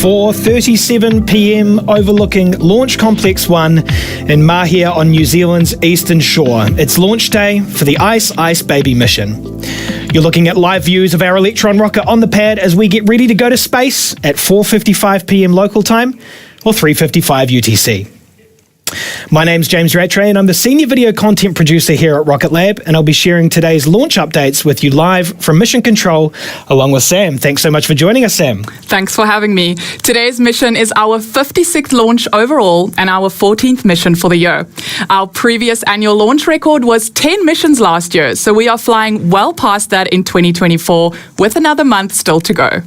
4:37 p.m. overlooking Launch Complex 1 in Mahia on New Zealand's eastern shore. It's launch day for the AIS Baby mission. You're looking at live views of our Electron rocket on the pad as we get ready to go to space at 4:55 p.m. local time or 3:55 UTC. My name's James Rattray and I'm the Senior Video Content Producer here at RocketLab, and I'll be sharing today's launch updates with you live from Mission Control along with Sam. Thanks so much for joining us, Sam. Thanks for having me. Today's mission is our 56th launch overall and our 14th mission for the year. Our previous annual launch record was 10 missions last year, so we are flying well past that in 2024 with another month still to go.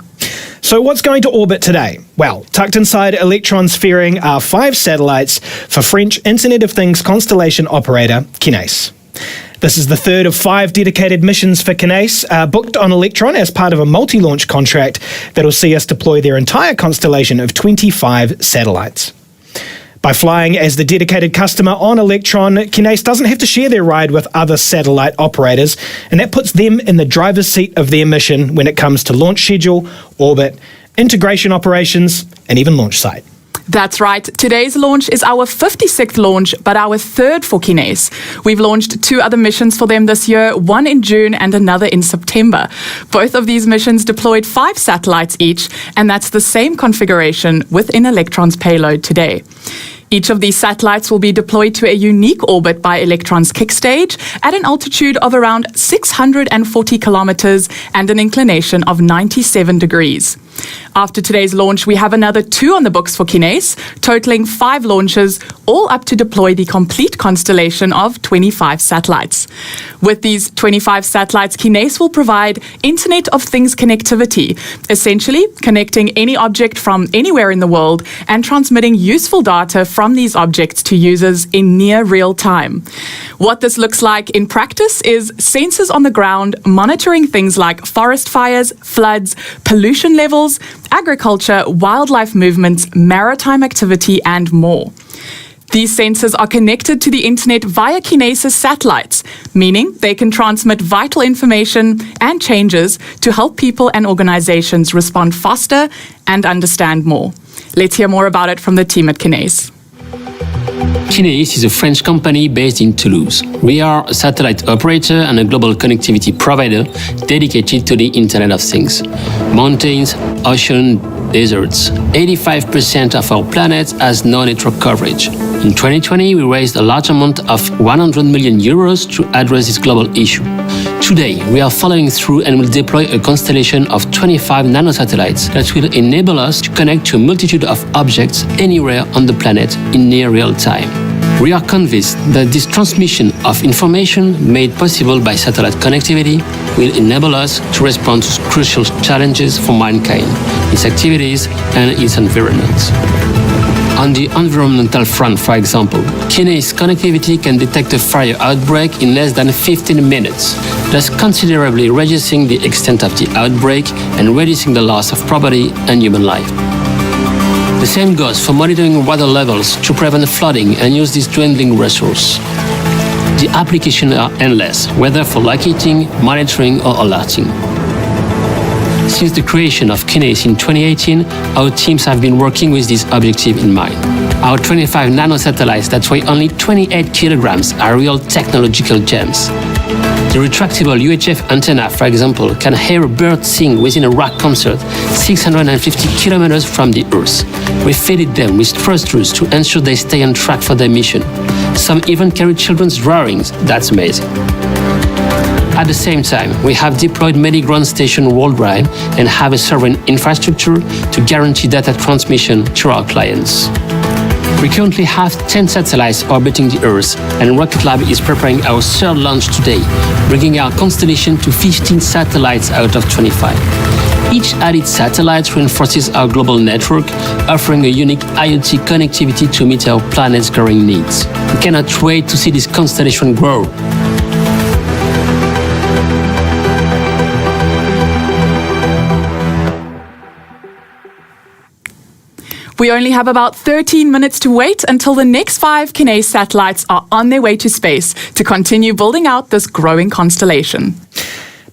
So what's going to orbit today? Well, tucked inside Electron's fairing are 5 satellites for French Internet of Things constellation operator Kinéis. This is the third of 5 dedicated missions for Kinéis, booked on Electron as part of a multi-launch contract that'll see us deploy their entire constellation of 25 satellites. By flying as the dedicated customer on Electron, Kinéis doesn't have to share their ride with other satellite operators, and that puts them in the driver's seat of their mission when it comes to launch schedule, orbit, integration operations, and even launch site. That's right. Today's launch is our 56th launch, but our third for Kinéis. We've launched 2 other missions for them this year, one in June and another in September. Both of these missions deployed 5 satellites each, and that's the same configuration within Electron's payload today. Each of these satellites will be deployed to a unique orbit by Electron's kick stage at an altitude of around 640 kilometers and an inclination of 97 degrees. After today's launch, we have another 2 on the books for Kinéis, totaling 5 launches, all up to deploy the complete constellation of 25 satellites. With these 25 satellites, Kinéis will provide Internet of Things connectivity, essentially connecting any object from anywhere in the world and transmitting useful data from these objects to users in near real time. What this looks like in practice is sensors on the ground monitoring things like forest fires, floods, pollution levels, agriculture, wildlife movements, maritime activity, and more. These sensors are connected to the internet via Kinéis' satellites, meaning they can transmit vital information and changes to help people and organizations respond faster and understand more. Let's hear more about it from the team at Kinéis. Kinéis is a French company based in Toulouse. We are a satellite operator and a global connectivity provider dedicated to the Internet of Things. Mountains, ocean, deserts. 85% of our planet has no network coverage. In 2020, we raised a large amount of 100 million euros to address this global issue. Today, we are following through and will deploy a constellation of 25 nanosatellites that will enable us to connect to a multitude of objects anywhere on the planet in near real time. We are convinced that this transmission of information made possible by satellite connectivity will enable us to respond to crucial challenges for mankind, its activities, and its environment. On the environmental front, for example, Kinéis connectivity can detect a fire outbreak in less than 15 minutes, thus considerably reducing the extent of the outbreak and reducing the loss of property and human life. The same goes for monitoring water levels to prevent flooding and use this dwindling resource. The applications are endless, whether for locating, monitoring, or alerting. Since the creation of Kinéis in 2018, our teams have been working with this objective in mind. Our 25 nanosatellites that weigh only 28 kilograms are real technological gems. The retractable UHF antenna, for example, can hear a bird sing within a rock concert 650 kilometers from the Earth. We fitted them with thrusters to ensure they stay on track for their mission. Some even carry children's drawings. That's amazing. At the same time, we have deployed many ground stations worldwide and have a sovereign infrastructure to guarantee data transmission to our clients. We currently have 10 satellites orbiting the Earth, and RocketLab is preparing our 3rd launch today, bringing our constellation to 15 satellites out of 25. Each added satellite reinforces our global network, offering a unique IoT connectivity to meet our planet's growing needs. We cannot wait to see this constellation grow. We only have about 13 minutes to wait until the next 5 Kinéis satellites are on their way to space to continue building out this growing constellation.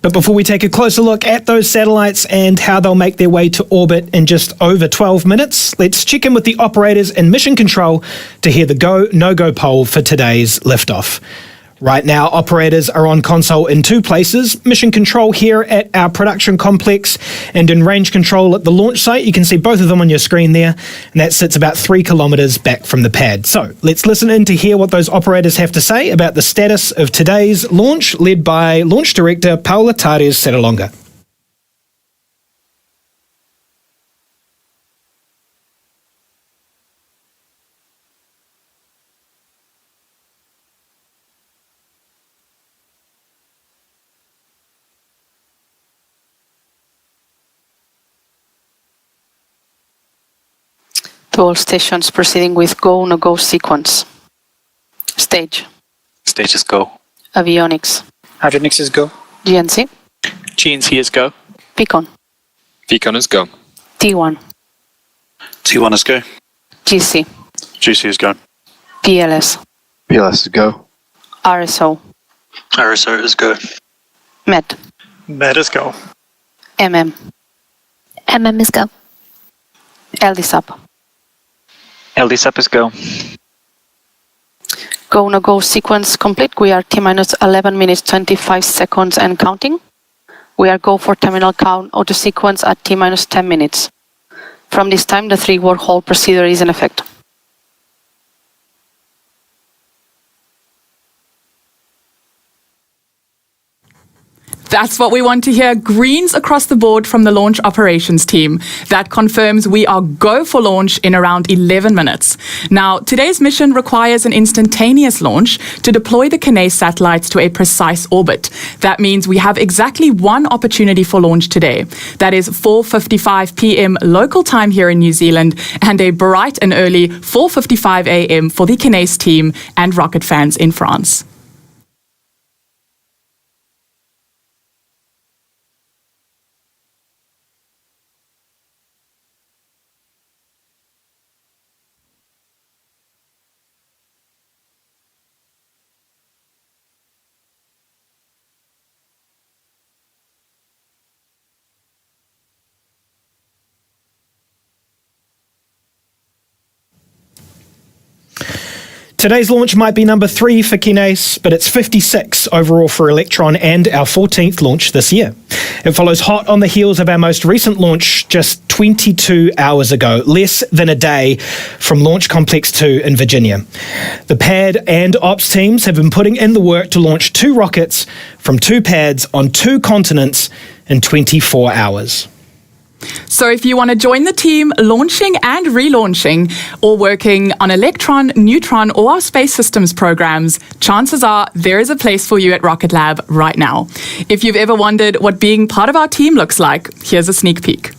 But before we take a closer look at those satellites and how they'll make their way to orbit in just over 12 minutes, let's check in with the operators in mission control to hear the go, no-go poll for today's liftoff. Right now, operators are on console in two places, mission control here at our production complex and in range control at the launch site. You can see both of them on your screen there, and that sits about 3 kilometres back from the pad. So let's listen in to hear what those operators have to say about the status of today's launch, led by Launch Director Paula Tares Seralonga. To all stations proceeding with go, no-go sequence. Stage. Stage is go. Avionics. Avionics is go. GNC. GNC is go. Beacon. Beacon is go. T1. T1 is go. GC. GC is go. PLS. PLS is go. RSO. RSO is go. MET. MET is go. MM. MM is go. LDSAP. LDSAP is go. Go, no-go sequence complete. We are T-minus 11 minutes 25 seconds and counting. We are go for terminal count auto sequence at T-minus 10 minutes. From this time, the 3-word hold procedure is in effect. That's what we want to hear. Greens across the board from the launch operations team. That confirms we are go for launch in around 11 minutes. Now, today's mission requires an instantaneous launch to deploy the Kinéis satellites to a precise orbit. That means we have exactly one opportunity for launch today. That is 4:55 p.m. local time here in New Zealand and a bright and early 4:55 a.m. for the Kinéis team and rocket fans in France. Today's launch might be number 3 for Kinéis, but it's 56 overall for Electron and our 14th launch this year. It follows hot on the heels of our most recent launch just 22 hours ago, less than a day from Launch Complex 2 in Virginia. The pad and ops teams have been putting in the work to launch 2 rockets from 2 pads on 2 continents in 24 hours. So if you want to join the team launching and relaunching or working on Electron, Neutron or our space systems programs, chances are there is a place for you at RocketLab right now. If you've ever wondered what being part of our team looks like, here's a sneak peek.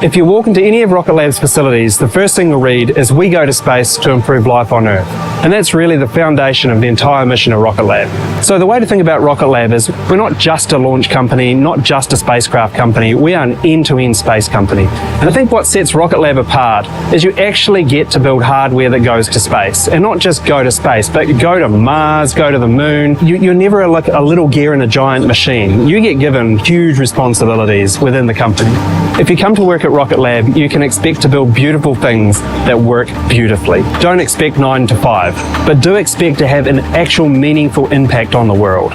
If you walk into any of RocketLab's facilities, the first thing you'll read is "We go to space to improve life on Earth." And that's really the foundation of the entire mission of RocketLab. So the way to think about RocketLab is we're not just a launch company, not just a spacecraft company, we are an end-to-end space company. And I think what sets RocketLab apart is you actually get to build hardware that goes to space. And not just go to space, but go to Mars, go to the moon. You're never like a little gear in a giant machine. You get given huge responsibilities within the company. If you come to work at RocketLab, you can expect to build beautiful things that work beautifully. Don't expect 9 to 5, but do expect to have an actual meaningful impact on the world.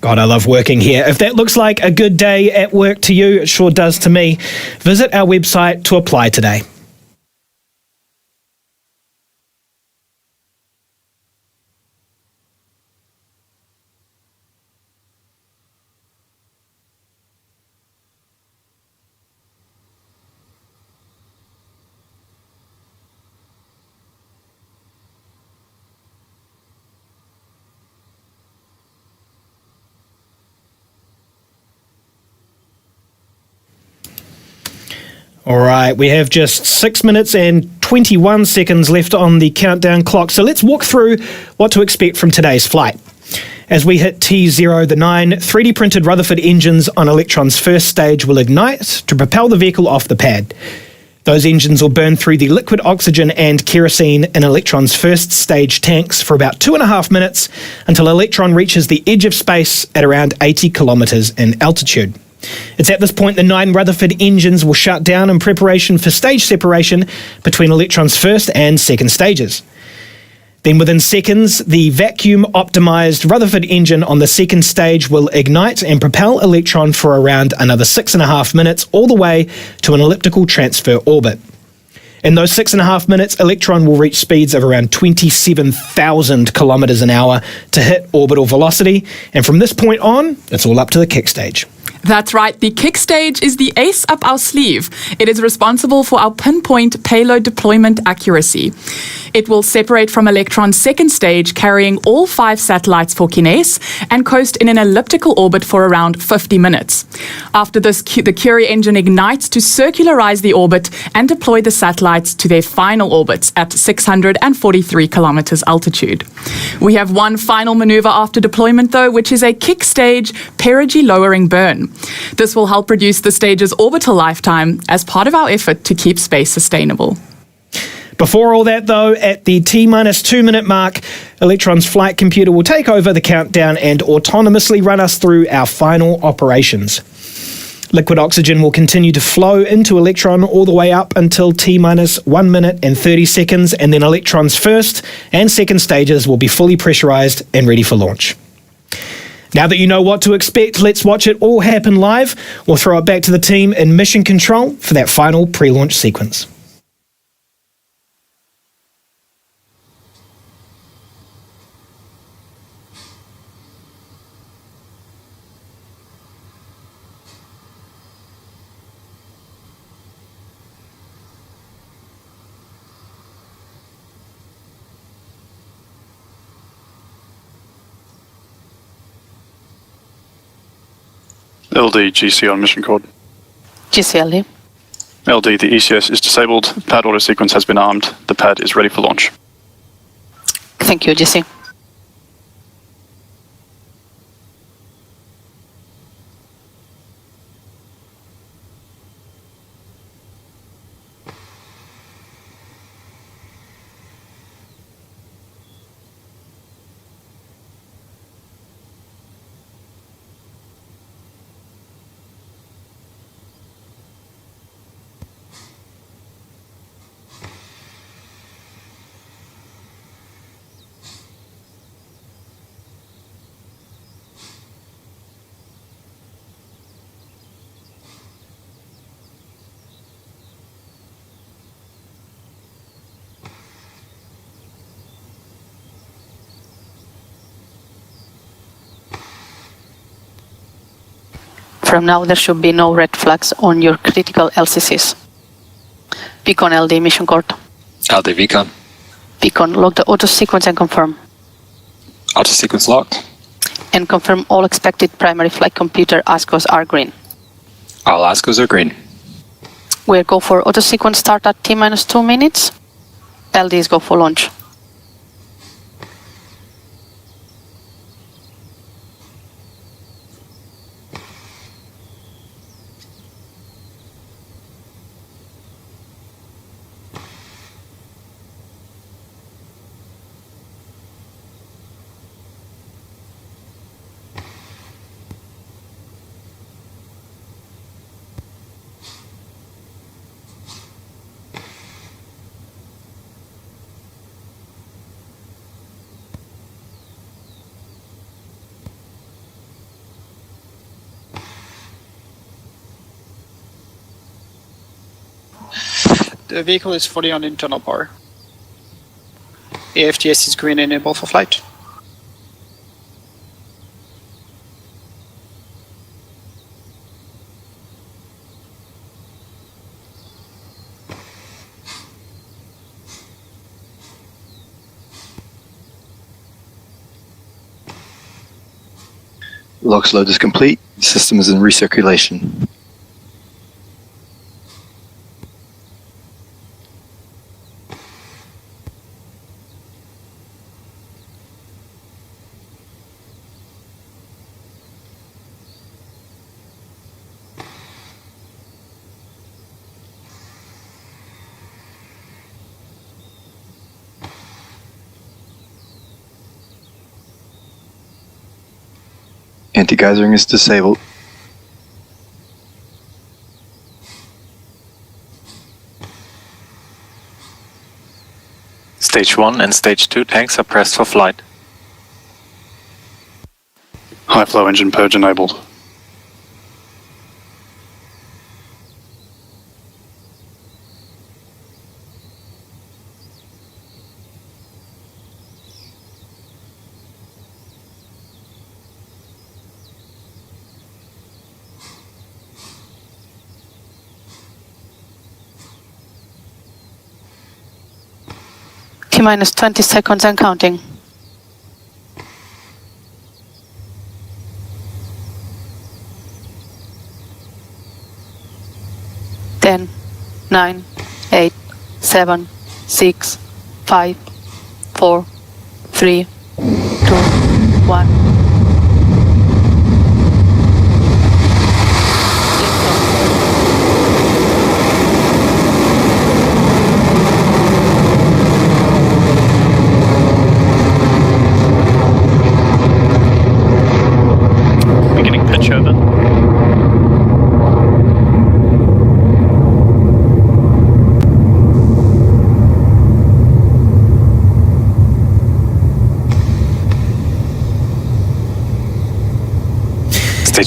God, I love working here. If that looks like a good day at work to you, it sure does to me. Visit our website to apply today. All right, we have just 6 minutes and 21 seconds left on the countdown clock, so let's walk through what to expect from today's flight. As we hit T0, the 9 3D printed Rutherford engines on Electron's first stage will ignite to propel the vehicle off the pad. Those engines will burn through the liquid oxygen and kerosene in Electron's first stage tanks for about 2.5 minutes until Electron reaches the edge of space at around 80 kilometers in altitude. It's at this point the 9 Rutherford engines will shut down in preparation for stage separation between Electron's first and second stages. Then within seconds, the vacuum-optimized Rutherford engine on the second stage will ignite and propel Electron for around another 6.5 minutes all the way to an elliptical transfer orbit. In those 6.5 minutes, Electron will reach speeds of around 27,000 kilometers an hour to hit orbital velocity, and from this point on, it's all up to the kick stage. That's right, the kick stage is the ace up our sleeve. It is responsible for our pinpoint payload deployment accuracy. It will separate from Electron's second stage, carrying all 5 satellites for Kinéis, and coast in an elliptical orbit for around 50 minutes. After this, the Curie engine ignites to circularize the orbit and deploy the satellites to their final orbits at 643 kilometers altitude. We have one final maneuver after deployment, though, which is a kick stage perigee lowering burn. This will help reduce the stage's orbital lifetime as part of our effort to keep space sustainable. Before all that, though, at the T-2 minute mark, Electron's flight computer will take over the countdown and autonomously run us through our final operations. Liquid oxygen will continue to flow into Electron all the way up until T-1 minute and 30 seconds, and then Electron's first and second stages will be fully pressurized and ready for launch. Now that you know what to expect, let's watch it all happen live. We'll throw it back to the team in mission control for that final pre-launch sequence. LD, GC on mission code. GCLD. LD, the ECS is disabled. Pad auto sequence has been armed. The pad is ready for launch. Thank you, GC. From now, there should be no red flags on your critical LCCs. Beacon LD mission court. LD Beacon. Beacon, log the auto sequence and confirm. Auto sequence locked. And confirm all expected primary flight computer ASCOs are green. All ASCOs are green. We'll go for auto sequence start at T-2 minutes. LDs go for launch. The vehicle is fully on internal power. AFTS is green, enable for flight. LOX load is complete. The system is in recirculation. Anti-geysering is disabled. Stage 1 and Stage 2 tanks are pressed for flight. High flow engine purge enabled. T-minus 20 seconds and counting. 10, 9, 8, 7, 6, 5, 4, 3, 2, 1. Beginning pitch over.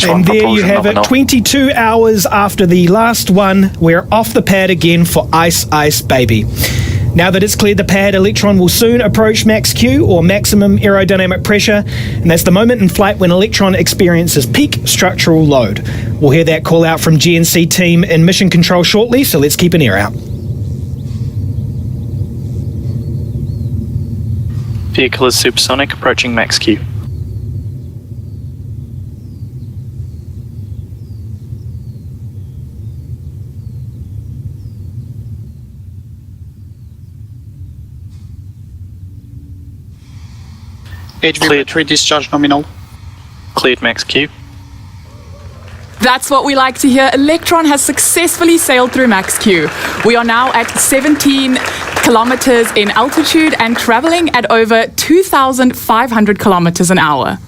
And there you have it, 22 hours after the last one, we're off the pad again for AIS Baby. Now that it's cleared the pad, Electron will soon approach max Q, or maximum aerodynamic pressure, and that's the moment in flight when Electron experiences peak structural load. We'll hear that call out from GNC team in mission control shortly, so let's keep an ear out. Vehicle is supersonic, approaching max Q. HV battery discharge nominal. Cleared max Q. That's what we like to hear. Electron has successfully sailed through max Q. We are now at 17 kilometers in altitude and traveling at over 2,500 kilometers an hour.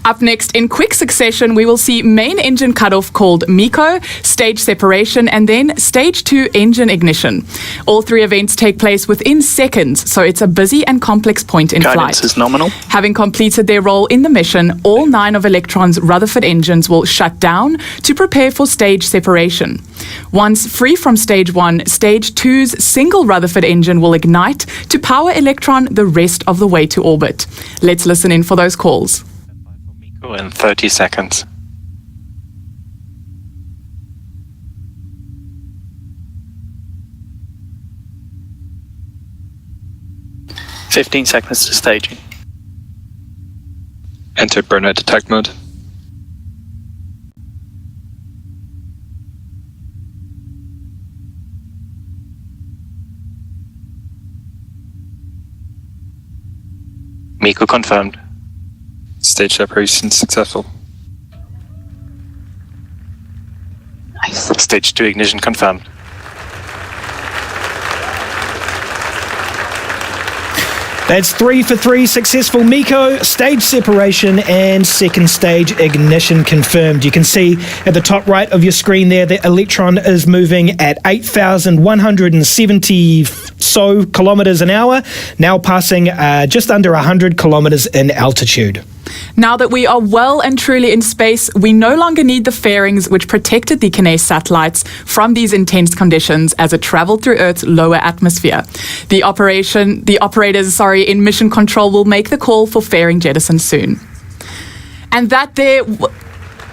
Up next, in quick succession, we will see main engine cutoff called MECO, stage separation, and then stage 2 engine ignition. All three events take place within seconds, so it's a busy and complex point in flight. Guidance is nominal. Having completed their role in the mission, all 9 of Electron's Rutherford engines will shut down to prepare for stage separation. Once free from stage 1, stage 2's single Rutherford engine will ignite to power Electron the rest of the way to orbit. Let's listen in for those calls. In 30 seconds. "15 seconds to staging. Enter burnout detect mode. MECO confirmed. Stage separation successful. Nice. Stage 2 ignition confirmed. That's 3 for 3 successful MECO, stage separation, and second stage ignition confirmed. You can see at the top right of your screen there that Electron is moving at 8,172 so kilometers an hour, now passing just under 100 kilometers in altitude. Now that we are well and truly in space, we no longer need the fairings which protected the Kinéis satellites from these intense conditions as it traveled through Earth's lower atmosphere. The operators in mission control will make the call for fairing jettison soon. And that there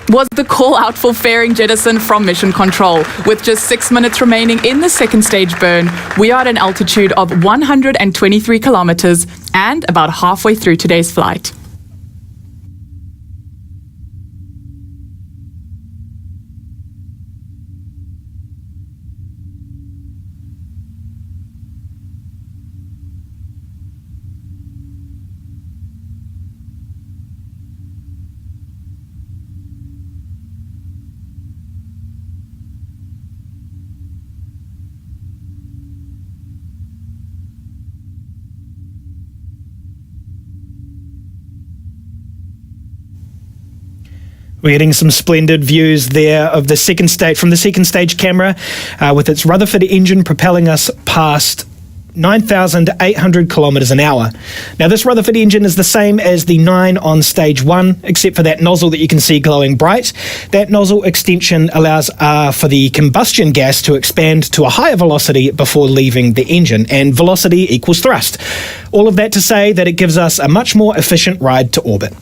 was the call out for fairing jettison from mission control. With just 6 minutes remaining in the second stage burn, we are at an altitude of 123 kilometers and about halfway through today's flight. We're getting some splendid views there of the second stage from the second stage camera with its Rutherford engine propelling us past 9,800 kilometres an hour. Now, this Rutherford engine is the same as the 9 on stage 1, except for that nozzle that you can see glowing bright. That nozzle extension allows for the combustion gas to expand to a higher velocity before leaving the engine, and velocity equals thrust. All of that to say that it gives us a much more efficient ride to orbit.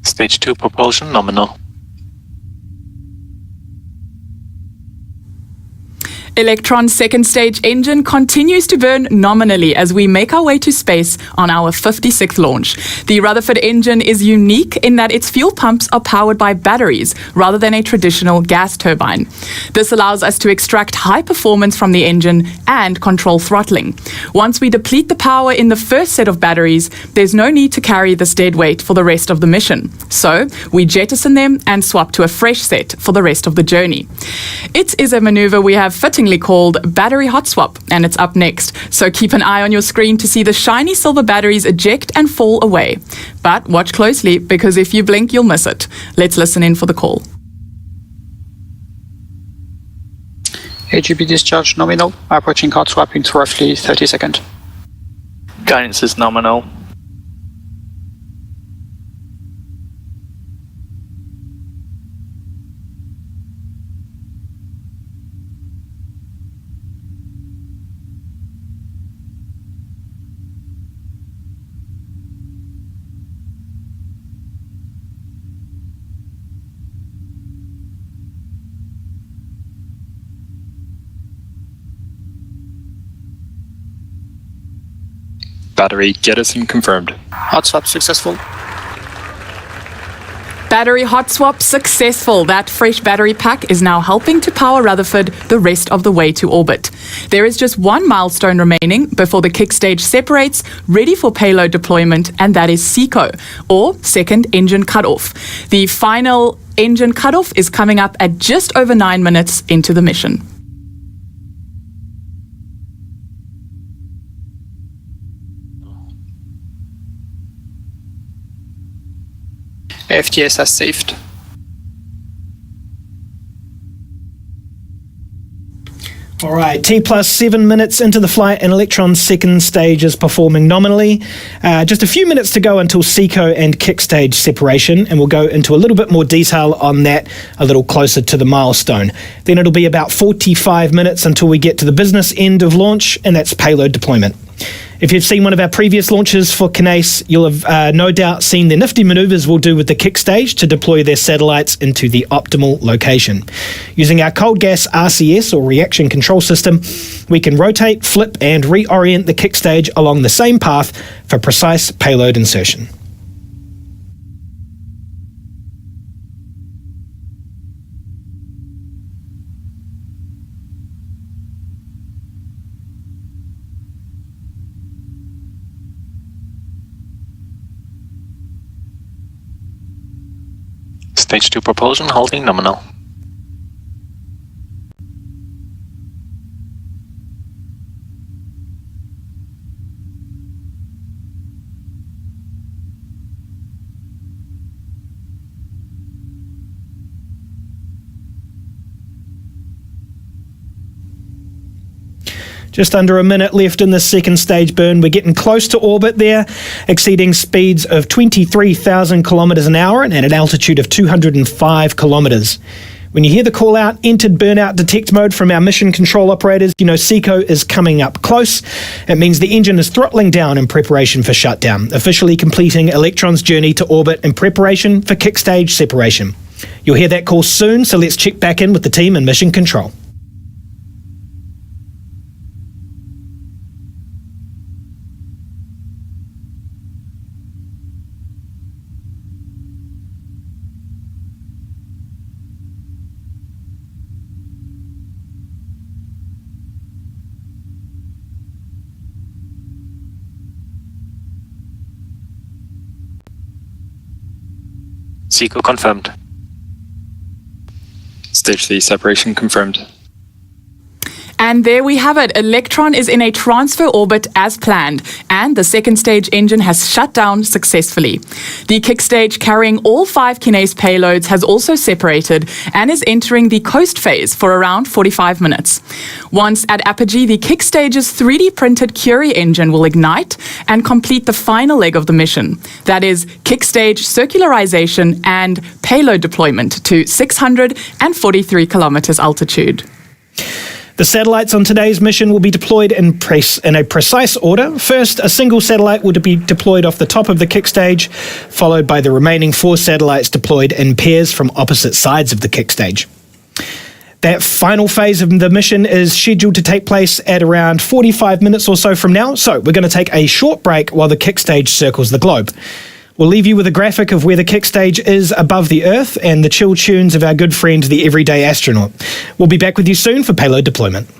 Stage 2 propulsion nominal. Electron's second stage engine continues to burn nominally as we make our way to space on our 56th launch. The Rutherford engine is unique in that its fuel pumps are powered by batteries rather than a traditional gas turbine. This allows us to extract high performance from the engine and control throttling. Once we deplete the power in the first set of batteries, there's no need to carry this dead weight for the rest of the mission. So we jettison them and swap to a fresh set for the rest of the journey. It is a maneuver we have fittingly called battery hot swap, and it's up next. So keep an eye on your screen to see the shiny silver batteries eject and fall away. But watch closely, because if you blink, you'll miss it. Let's listen in for the call. AGB discharge nominal, approaching hot swap in roughly 30 seconds. Guidance is nominal. Battery jettison confirmed. Hot swap successful. Battery hot swap successful. That fresh battery pack is now helping to power Rutherford the rest of the way to orbit. There is just one milestone remaining before the kick stage separates, ready for payload deployment, and that is SECO, or second engine cutoff. The final engine cutoff is coming up at just over 9 minutes into the mission. FTS has saved. All right, T plus 7 minutes into the flight and Electron's second stage is performing nominally. Just a few minutes to go until SECO and kick stage separation, and we'll go into a little bit more detail on that a little closer to the milestone. Then it'll be about 45 minutes until we get to the business end of launch, and that's payload deployment. If you've seen one of our previous launches for Kinéis, you'll have no doubt seen the nifty maneuvers we'll do with the kick stage to deploy their satellites into the optimal location. Using our cold gas RCS, or reaction control system, we can rotate, flip and reorient the kick stage along the same path for precise payload insertion. Stage 2 propulsion holding nominal. Just under a minute left in the second stage burn. We're getting close to orbit there, exceeding speeds of 23,000 kilometres an hour and at an altitude of 205 kilometres. When you hear the call out, entered burnout detect mode from our mission control operators, you know SECO is coming up close. It means the engine is throttling down in preparation for shutdown, officially completing Electron's journey to orbit in preparation for kick stage separation. You'll hear that call soon, so let's check back in with the team in mission control. SECO confirmed. Stage 3 separation confirmed. And there we have it. Electron is in a transfer orbit as planned, and the second stage engine has shut down successfully. The kick stage carrying all 5 Kinéis payloads has also separated and is entering the coast phase for around 45 minutes. Once at apogee, the kick stage's 3D printed Curie engine will ignite and complete the final leg of the mission. That is kick stage circularization and payload deployment to 643 kilometers altitude. The satellites on today's mission will be deployed in a precise order. First, a single satellite will be deployed off the top of the kick stage, followed by the remaining 4 satellites deployed in pairs from opposite sides of the kick stage. That final phase of the mission is scheduled to take place at around 45 minutes or so from now, so we're going to take a short break while the kick stage circles the globe. We'll leave you with a graphic of where the kick stage is above the Earth and the chill tunes of our good friend, the everyday astronaut. We'll be back with you soon for payload deployment.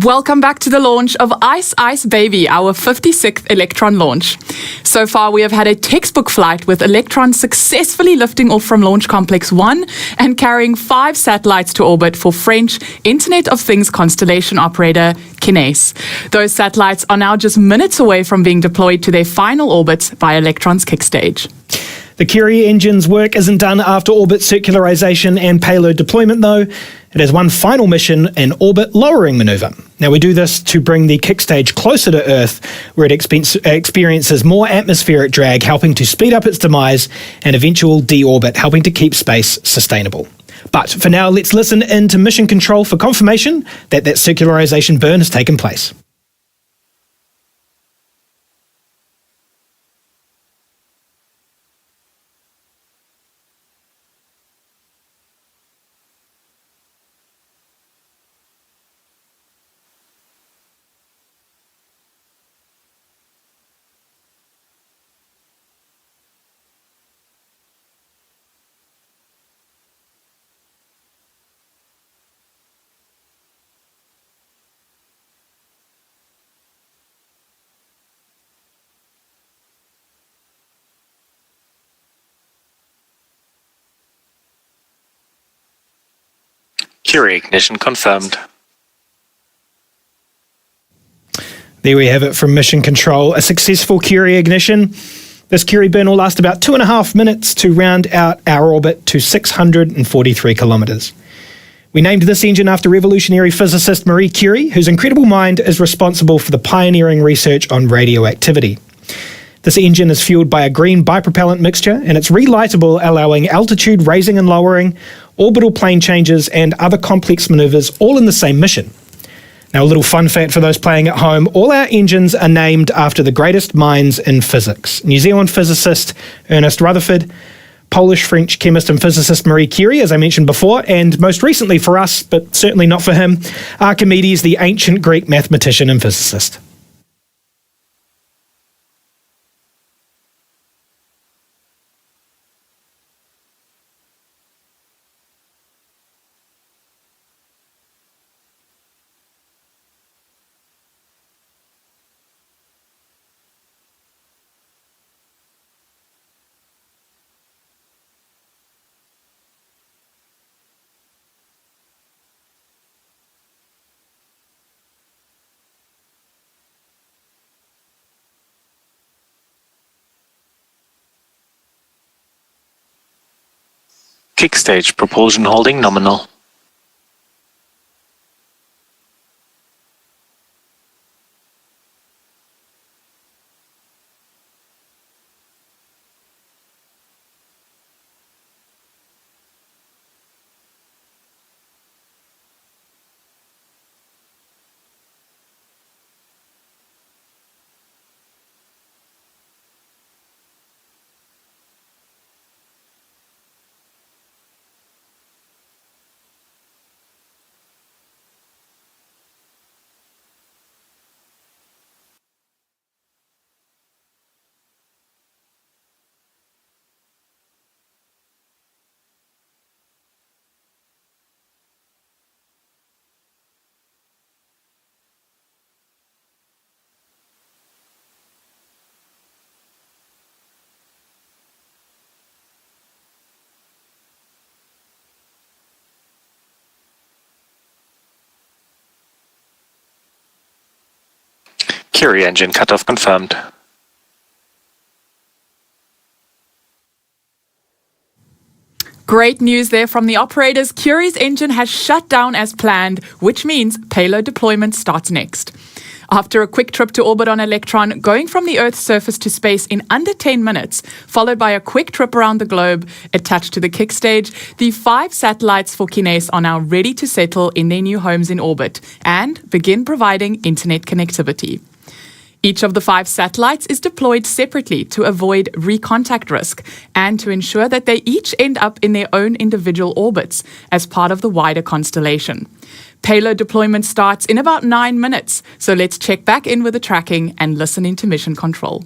Welcome back to the launch of AIS Baby, our 56th Electron launch. So far, we have had a textbook flight with Electron successfully lifting off from Launch Complex 1 and carrying 5 satellites to orbit for French Internet of Things constellation operator Kinéis. Those satellites are now just minutes away from being deployed to their final orbits by Electron's kick stage. The Curie engine's work isn't done after orbit circularization and payload deployment, though. It has one final mission, an orbit lowering maneuver. Now, we do this to bring the kick stage closer to Earth, where it experiences more atmospheric drag, helping to speed up its demise and eventual deorbit, helping to keep space sustainable. But for now, let's listen in to mission control for confirmation that circularization burn has taken place. Curie ignition confirmed. There we have it from mission control, a successful Curie ignition. This Curie burn will last about 2.5 minutes to round out our orbit to 643 kilometres. We named this engine after revolutionary physicist Marie Curie, whose incredible mind is responsible for the pioneering research on radioactivity. This engine is fueled by a green bipropellant mixture, and it's relightable, allowing altitude raising and lowering, orbital plane changes, and other complex manoeuvres all in the same mission. Now, a little fun fact for those playing at home, all our engines are named after the greatest minds in physics. New Zealand physicist Ernest Rutherford, Polish-French chemist and physicist Marie Curie, as I mentioned before, and most recently for us, but certainly not for him, Archimedes, the ancient Greek mathematician and physicist. Kick stage propulsion holding nominal. Curie engine cutoff confirmed. Great news there from the operators. Curie's engine has shut down as planned, which means payload deployment starts next. After a quick trip to orbit on Electron, going from the Earth's surface to space in under 10 minutes, followed by a quick trip around the globe attached to the kick stage, the 5 satellites for Kinéis are now ready to settle in their new homes in orbit and begin providing internet connectivity. Each of the 5 satellites is deployed separately to avoid recontact risk and to ensure that they each end up in their own individual orbits as part of the wider constellation. Payload deployment starts in about 9 minutes, so let's check back in with the tracking and listen into mission control.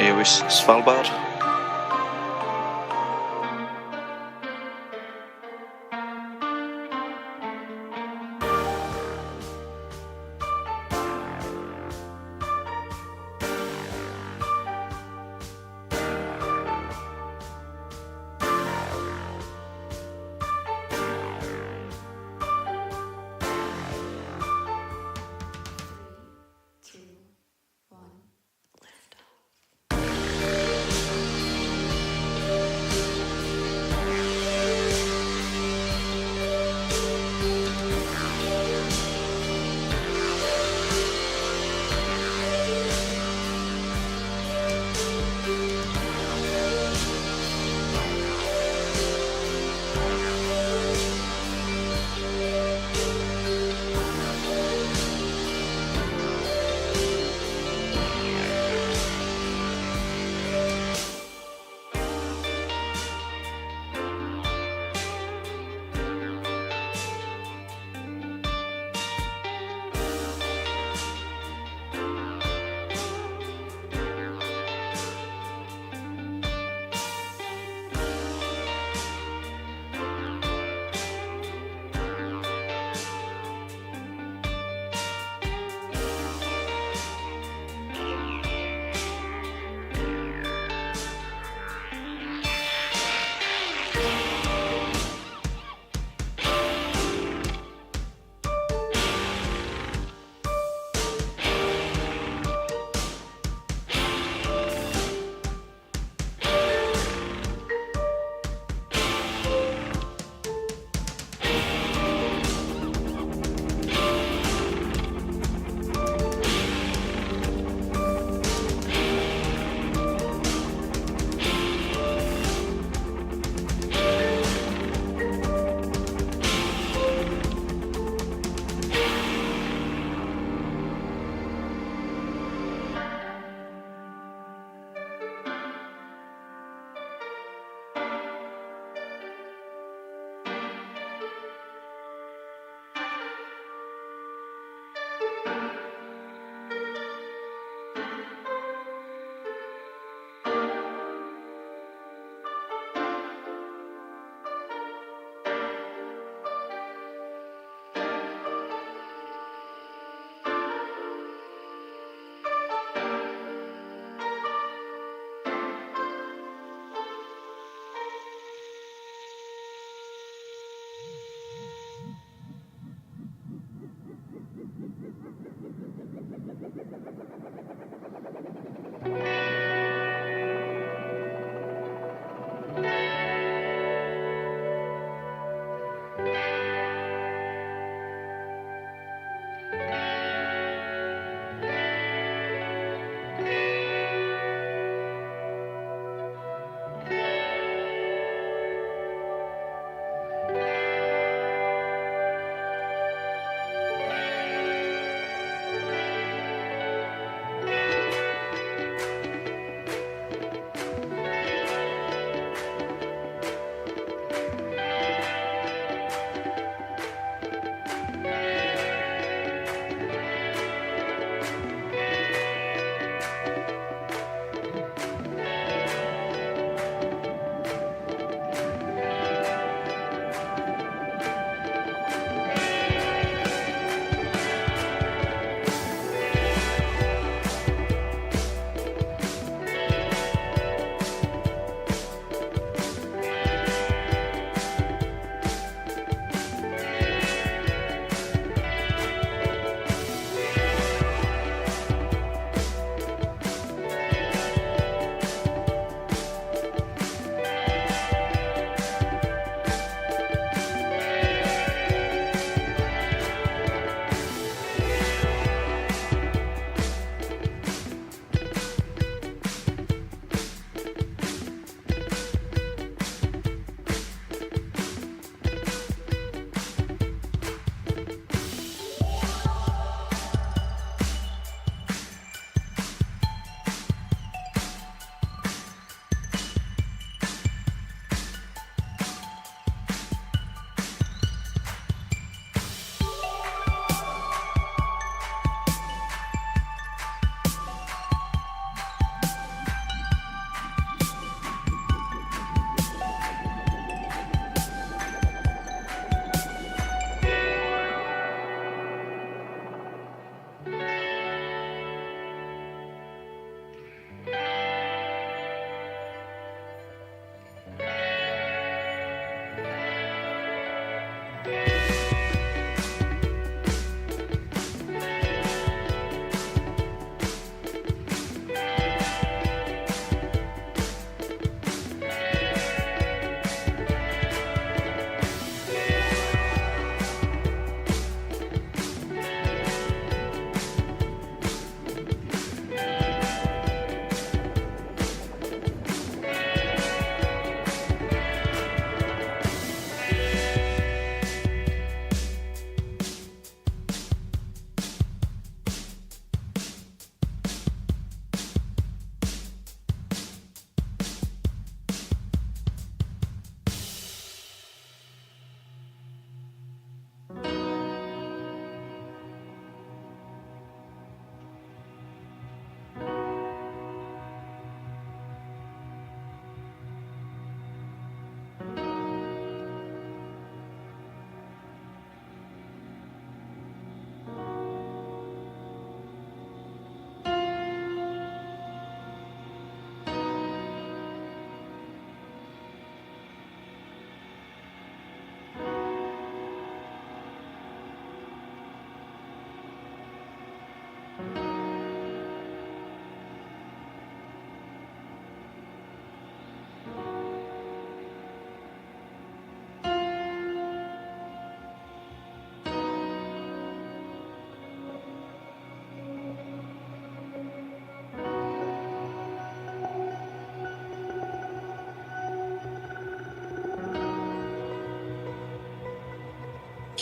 AIS Svalbard.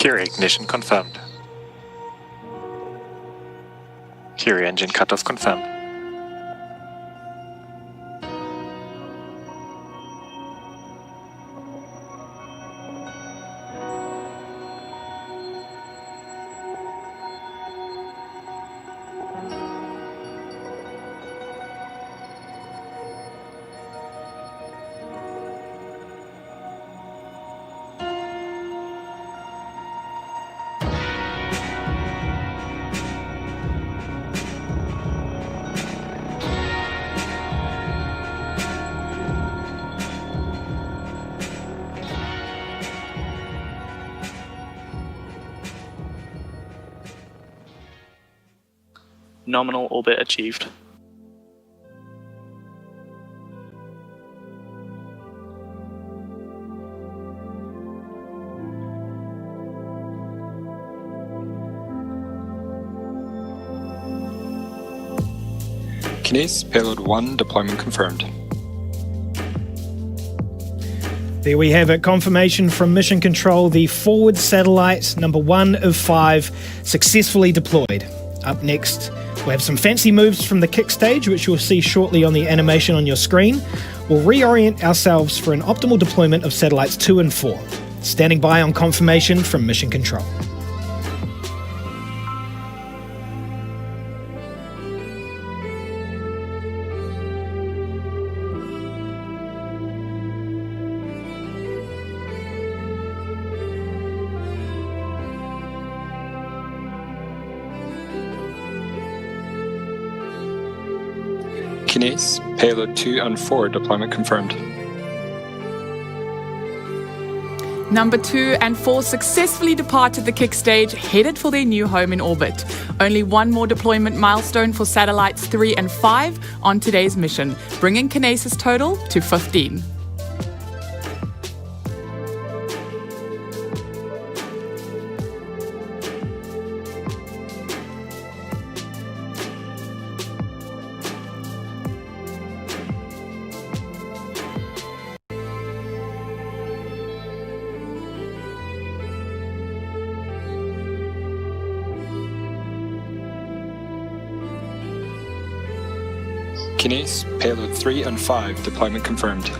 Curie ignition confirmed. Curie engine cutoff confirmed. Nominal orbit achieved. Kinéis, payload 1, deployment confirmed. There we have it, confirmation from Mission Control. The forward satellite, number 1 of 5, successfully deployed. Up next, we'll have some fancy moves from the kick stage, which you'll see shortly on the animation on your screen. We'll reorient ourselves for an optimal deployment of satellites 2 and 4. Standing by on confirmation from Mission Control. Kinéis, payload 2 and 4, deployment confirmed. Number 2 and 4 successfully departed the kick stage, headed for their new home in orbit. Only one more deployment milestone for satellites 3 and 5 on today's mission, bringing Kinéis' total to 15. Kinéis, payload 3 and 5, deployment confirmed.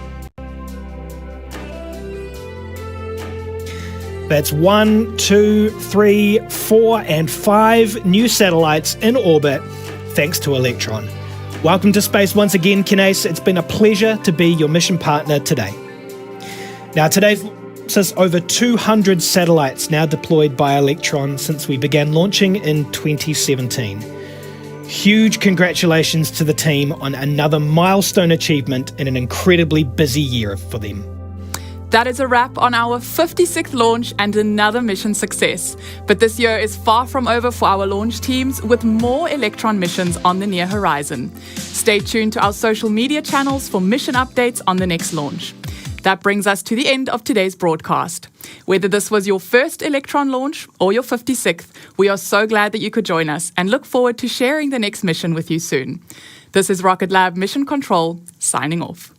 That's 1, 2, 3, 4, and 5 new satellites in orbit, thanks to Electron. Welcome to space once again, Kinéis. It's been a pleasure to be your mission partner today. Now, today's says over 200 satellites now deployed by Electron since we began launching in 2017. Huge congratulations to the team on another milestone achievement in an incredibly busy year for them. That is a wrap on our 56th launch and another mission success. But this year is far from over for our launch teams, with more Electron missions on the near horizon. Stay tuned to our social media channels for mission updates on the next launch. That brings us to the end of today's broadcast. Whether this was your first Electron launch or your 56th, we are so glad that you could join us and look forward to sharing the next mission with you soon. This is RocketLab Mission Control, signing off.